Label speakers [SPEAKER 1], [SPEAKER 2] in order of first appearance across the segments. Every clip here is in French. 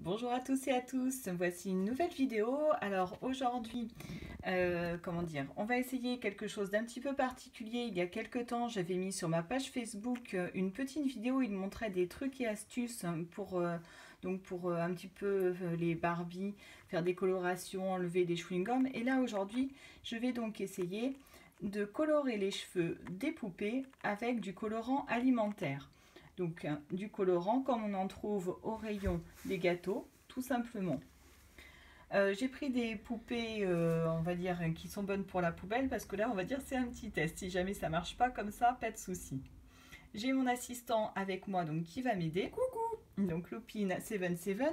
[SPEAKER 1] Bonjour à tous et à tous, voici une nouvelle vidéo. Alors aujourd'hui, on va essayer quelque chose d'un petit peu particulier. Il y a quelques temps, j'avais mis sur ma page Facebook une petite vidéo où il montrait des trucs et astuces pour, un petit peu les Barbie, faire des colorations, enlever des chewing-gums. Et là aujourd'hui, je vais donc essayer de colorer les cheveux des poupées avec du colorant alimentaire. Donc du colorant comme on en trouve au rayon des gâteaux, tout simplement. J'ai pris des poupées, on va dire, qui sont bonnes pour la poubelle, parce que là, on va dire, c'est un petit test. Si jamais ça marche pas comme ça, pas de souci. J'ai mon assistant avec moi, donc qui va m'aider. Coucou. Donc Loupine77.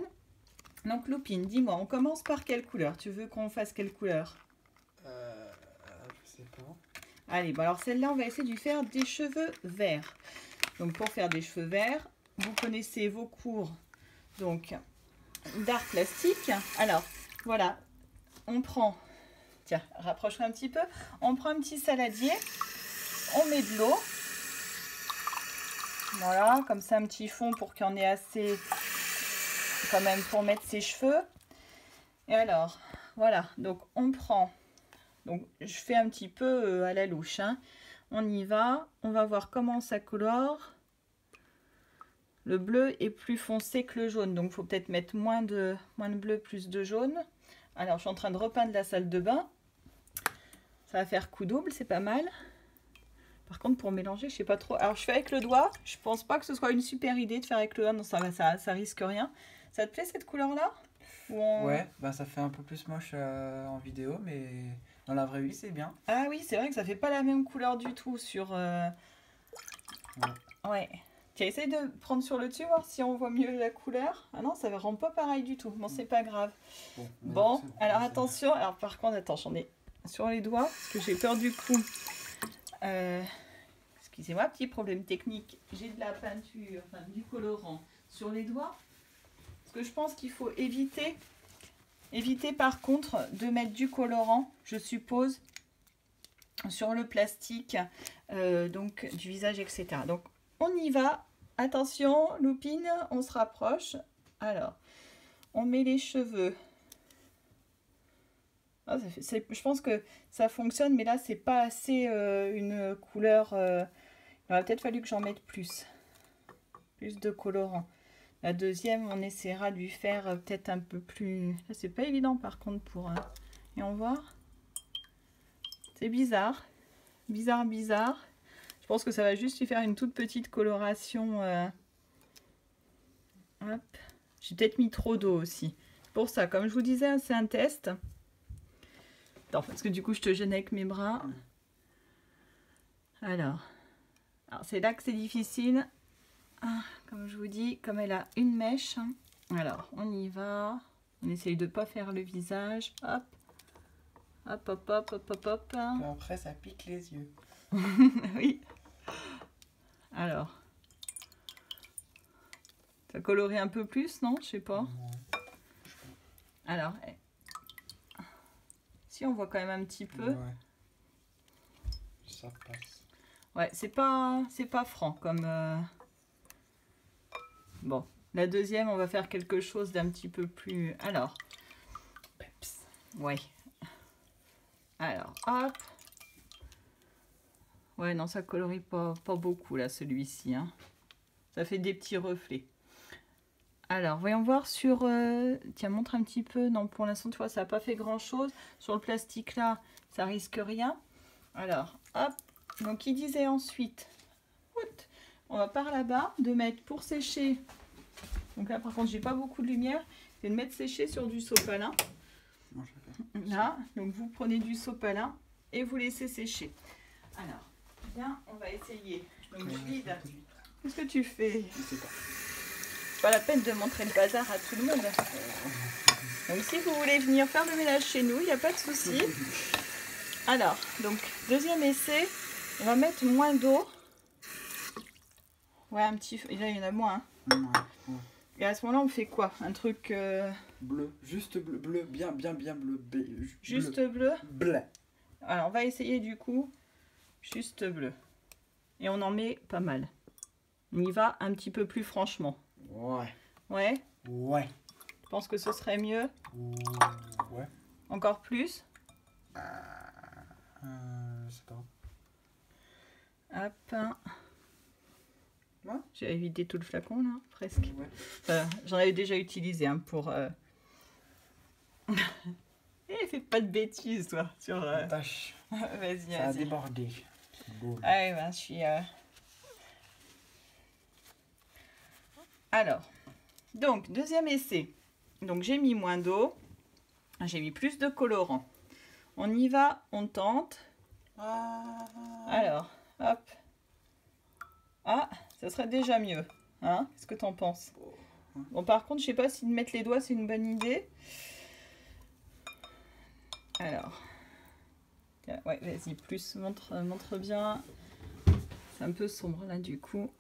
[SPEAKER 1] Donc Loupine, dis-moi, on commence par quelle couleur? Tu veux qu'on fasse quelle couleur?
[SPEAKER 2] Je sais pas.
[SPEAKER 1] Allez, bon alors celle-là, on va essayer de lui faire des cheveux verts. Donc pour faire des cheveux verts, vous connaissez vos cours donc d'art plastique. Alors voilà, on prend, tiens, rapproche-toi un petit peu, on prend un petit saladier, on met de l'eau, voilà, comme ça un petit fond pour qu'il y en ait assez quand même pour mettre ses cheveux. Et alors, voilà, donc on prend, donc je fais un petit peu à la louche, hein. On y va, on va voir comment ça colore. Le bleu est plus foncé que le jaune, donc il faut peut-être mettre moins de bleu, plus de jaune. Alors, je suis en train de repeindre la salle de bain. Ça va faire coup double, c'est pas mal. Par contre, pour mélanger, je sais pas trop. Alors, je fais avec le doigt. Je pense pas que ce soit une super idée de faire avec le doigt. Non, ça risque rien. Ça te plaît cette couleur-là?
[SPEAKER 2] Ouais, bah ça fait un peu plus moche en vidéo, mais dans la vraie vie, c'est bien.
[SPEAKER 1] Ah oui, c'est vrai que ça fait pas la même couleur du tout sur... Ouais. Tiens, essaye de prendre sur le dessus, voir si on voit mieux la couleur. Ah non, ça ne rend pas pareil du tout. Bon, c'est pas grave. Bon, alors attention. Alors par contre, attends, j'en ai sur les doigts, parce que j'ai peur du coup. Excusez-moi, petit problème technique. J'ai de la peinture, enfin du colorant sur les doigts. Parce que je pense qu'il faut éviter par contre de mettre du colorant, je suppose, sur le plastique, donc du visage, etc. Donc on y va. Attention, Loupine, on se rapproche. Alors, on met les cheveux. Ah, je pense que ça fonctionne, mais là, c'est pas assez une couleur. Il aurait peut-être fallu que j'en mette plus. Plus de colorant. La deuxième, on essaiera de lui faire peut-être un peu plus... Là, c'est pas évident, par contre, pour... Et on voit. C'est bizarre. Bizarre. Je pense que ça va juste lui faire une toute petite coloration. Hop. J'ai peut-être mis trop d'eau aussi. Pour ça, comme je vous disais, c'est un test. Attends, parce que du coup, je te gêne avec mes bras. Alors c'est là que c'est difficile. Ah, comme je vous dis, comme elle a une mèche. Alors, on y va. On essaye de ne pas faire le visage. Hop. Hop.
[SPEAKER 2] Après, ça pique les yeux.
[SPEAKER 1] Oui. Alors. Ça colorie un peu plus, non? Je sais pas. Alors, si on voit quand même un petit peu.
[SPEAKER 2] Ouais. Ça passe.
[SPEAKER 1] Ouais, c'est pas franc comme... Bon, la deuxième, on va faire quelque chose d'un petit peu plus... Alors, peps. Ouais. Alors, hop. Ouais, non, ça colorie pas beaucoup, là, celui-ci. Hein. Ça fait des petits reflets. Alors, voyons voir sur... Tiens, montre un petit peu. Non, pour l'instant, tu vois, ça n'a pas fait grand-chose. Sur le plastique, là, ça risque rien. Alors, hop. Donc, il disait ensuite... On va par là-bas, de mettre pour sécher... Donc là, par contre, j'ai pas beaucoup de lumière. Je vais le mettre sécher sur du sopalin. Là, donc vous prenez du sopalin et vous laissez sécher. Alors, bien, on va essayer. Donc je vide. Qu'est-ce que tu fais?
[SPEAKER 2] Je sais pas.
[SPEAKER 1] C'est pas la peine de montrer le bazar à tout le monde. Donc si vous voulez venir faire le ménage chez nous, il n'y a pas de souci. Alors, donc deuxième essai, on va mettre moins d'eau. Ouais, un petit... Là, il y en a moins. Hein.
[SPEAKER 2] Ouais.
[SPEAKER 1] Et à ce moment-là, on fait quoi? Un truc...
[SPEAKER 2] Bleu, juste bleu, bien bleu.
[SPEAKER 1] Juste bleu.
[SPEAKER 2] Bleu.
[SPEAKER 1] Alors, on va essayer du coup, juste bleu. Et on en met pas mal. On y va un petit peu plus franchement.
[SPEAKER 2] Ouais.
[SPEAKER 1] Ouais.
[SPEAKER 2] Ouais.
[SPEAKER 1] penses que ce serait mieux?
[SPEAKER 2] Ouais.
[SPEAKER 1] Encore plus?
[SPEAKER 2] Je sais pas.
[SPEAKER 1] Hop.
[SPEAKER 2] Ouais.
[SPEAKER 1] J'ai vidé tout le flacon là, presque.
[SPEAKER 2] Ouais.
[SPEAKER 1] Enfin, j'en avais déjà utilisé pour... Eh, fais pas de bêtises toi sur...
[SPEAKER 2] Tâche.
[SPEAKER 1] Vas-y,
[SPEAKER 2] Ça a
[SPEAKER 1] vas-y.
[SPEAKER 2] débordé. Bon.
[SPEAKER 1] Allez, ben, je suis... Alors, donc, deuxième essai. Donc, j'ai mis moins d'eau. J'ai mis plus de colorant. On y va, on tente. Alors, hop. Ah, ça serait déjà mieux. Hein? Qu'est-ce que t'en penses? Bon, par contre, je sais pas si de mettre les doigts, c'est une bonne idée. Alors. Ouais, vas-y, plus, montre bien. C'est un peu sombre, là, du coup.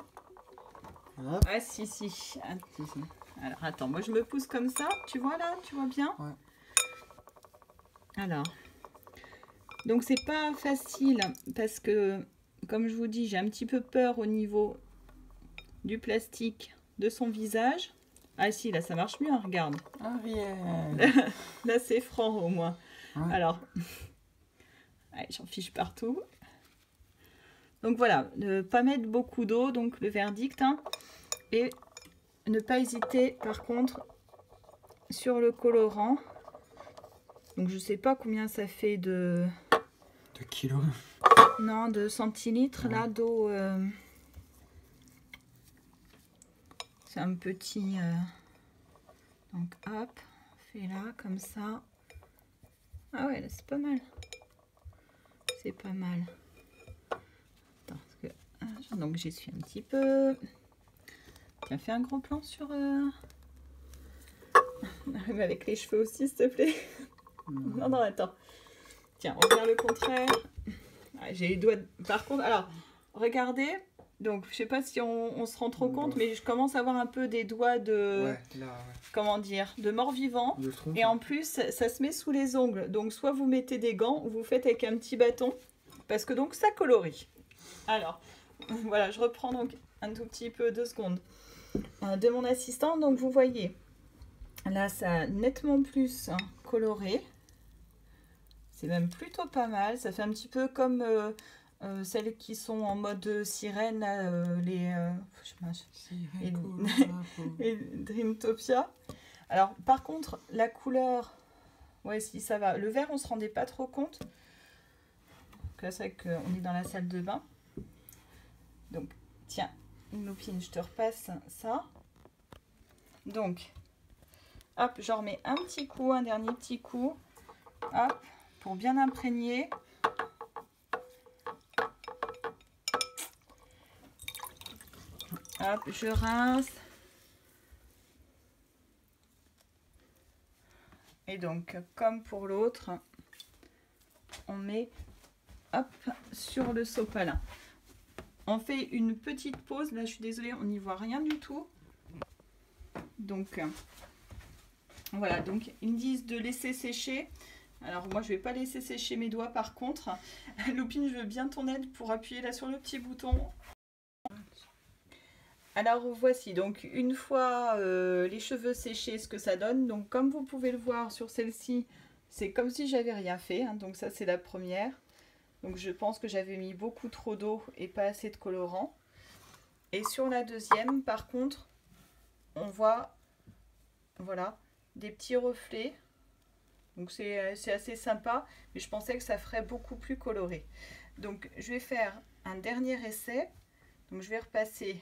[SPEAKER 2] Hop.
[SPEAKER 1] Ah, si. Ah, si. Alors, attends, moi, je me pousse comme ça. Tu vois, là? Tu vois bien?
[SPEAKER 2] Ouais.
[SPEAKER 1] Alors. Donc, c'est pas facile, parce que, comme je vous dis, j'ai un petit peu peur au niveau du plastique de son visage. Ah, si, là, ça marche mieux, hein, regarde.
[SPEAKER 2] Ariel.
[SPEAKER 1] Là, c'est franc, au moins.
[SPEAKER 2] Ouais.
[SPEAKER 1] Alors, allez, j'en fiche partout. Donc voilà, ne pas mettre beaucoup d'eau, donc le verdict. Hein, et ne pas hésiter, par contre, sur le colorant. Donc je sais pas combien ça fait de
[SPEAKER 2] kilos.
[SPEAKER 1] Non, de centilitres, là, d'eau. C'est un petit... Donc hop, on fait là, comme ça. Ah ouais, là, c'est pas mal. C'est pas mal. Attends, parce que... donc j'essuie un petit peu. Tiens, fais un gros plan sur... Avec les cheveux aussi, s'il te plaît. Non, attends. Tiens, on regarde le contraire. Ah, j'ai les doigts... Par contre, alors, regardez. Donc, je sais pas si on se rend trop compte, mais je commence à avoir un peu des doigts de...
[SPEAKER 2] Ouais, là, ouais.
[SPEAKER 1] Comment dire? De mort-vivant.
[SPEAKER 2] De
[SPEAKER 1] Et en plus, ça se met sous les ongles. Donc, soit vous mettez des gants, ou vous faites avec un petit bâton. Parce que donc, ça colorie. Alors, voilà, je reprends donc un tout petit peu, 2 secondes, de mon assistant. Donc, vous voyez, là, ça a nettement plus coloré. C'est même plutôt pas mal. Ça fait un petit peu comme celles qui sont en mode sirène, les Dreamtopia. Alors, par contre, la couleur, ouais, si ça va. Le vert, on se rendait pas trop compte. Donc là, c'est vrai qu'on est dans la salle de bain. Donc, tiens, Loupine, je te repasse ça. Donc, hop, j'en remets un petit coup, un dernier petit coup. Hop, pour bien imprégner. Hop, je rince. Et donc, comme pour l'autre, on met hop sur le sopalin. On fait une petite pause. Là, je suis désolée, on n'y voit rien du tout. Donc, voilà. Donc, ils me disent de laisser sécher. Alors, moi, je vais pas laisser sécher mes doigts, par contre. Loupine, je veux bien ton aide pour appuyer là sur le petit bouton. Alors voici, donc une fois les cheveux séchés, ce que ça donne. Donc comme vous pouvez le voir sur celle-ci, c'est comme si j'avais rien fait. Hein, donc ça c'est la première. Donc je pense que j'avais mis beaucoup trop d'eau et pas assez de colorant. Et sur la deuxième, par contre, on voit, voilà, des petits reflets. Donc c'est assez sympa, mais je pensais que ça ferait beaucoup plus coloré. Donc je vais faire un dernier essai. Donc je vais repasser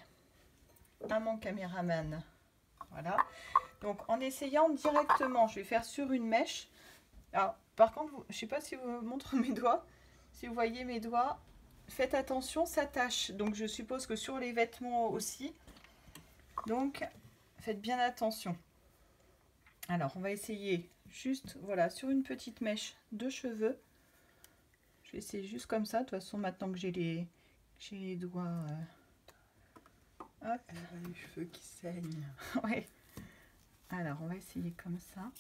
[SPEAKER 1] à mon caméraman. Voilà. Donc en essayant directement, je vais faire sur une mèche. Alors par contre, je sais pas si vous montre mes doigts. Si vous voyez mes doigts, faites attention, ça tâche. Donc je suppose que sur les vêtements aussi. Donc faites bien attention. Alors on va essayer juste, voilà, sur une petite mèche de cheveux. Je vais essayer juste comme ça. De toute façon, maintenant que j'ai les doigts... Hop.
[SPEAKER 2] Les cheveux qui saignent.
[SPEAKER 1] Ouais. Alors, on va essayer comme ça.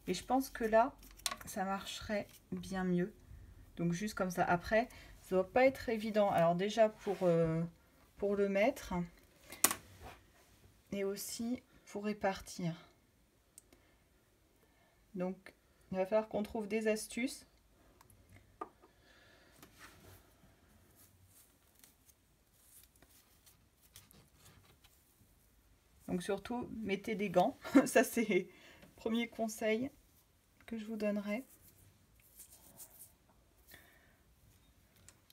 [SPEAKER 1] Et je pense que là, ça marcherait bien mieux. Donc, juste comme ça. Après, ça ne doit pas être évident. Alors, déjà, pour le mettre. Et aussi pour répartir. Donc, il va falloir qu'on trouve des astuces. Donc surtout, mettez des gants. Ça, c'est le premier conseil que je vous donnerai.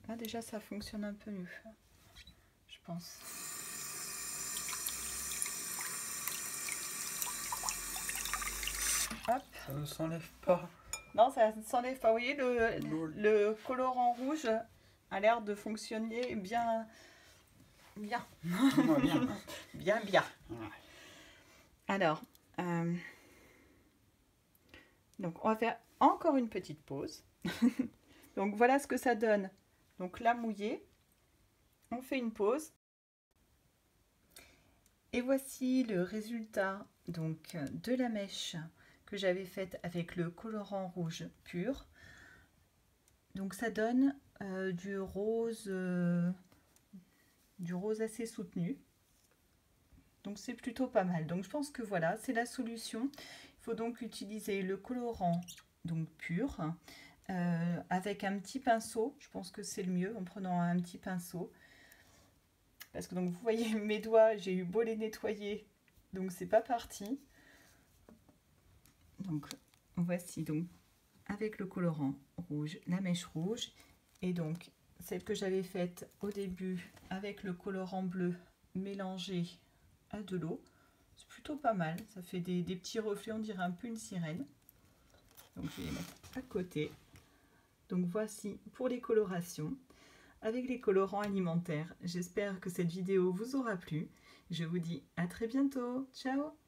[SPEAKER 1] Là, déjà, ça fonctionne un peu mieux, je pense. Hop.
[SPEAKER 2] Ça ne s'enlève pas.
[SPEAKER 1] Non, ça ne s'enlève pas. Vous voyez, le colorant rouge a l'air de fonctionner bien. Bien. Bien, bien. Alors, donc on va faire encore une petite pause. Donc voilà ce que ça donne. Donc là mouillé, on fait une pause. Et voici le résultat donc de la mèche que j'avais faite avec le colorant rouge pur. Donc ça donne du rose assez soutenu. Donc c'est plutôt pas mal. Donc je pense que voilà, c'est la solution. Il faut donc utiliser le colorant donc pur avec un petit pinceau. Je pense que c'est le mieux en prenant un petit pinceau. Parce que donc vous voyez mes doigts, j'ai eu beau les nettoyer, donc c'est pas parti. Donc voici donc avec le colorant rouge, la mèche rouge, et donc celle que j'avais faite au début avec le colorant bleu mélangé à de l'eau. C'est plutôt pas mal, ça fait des petits reflets, on dirait un peu une sirène. Donc je vais les mettre à côté. Donc voici pour les colorations avec les colorants alimentaires. J'espère que cette vidéo vous aura plu. Je vous dis à très bientôt. Ciao!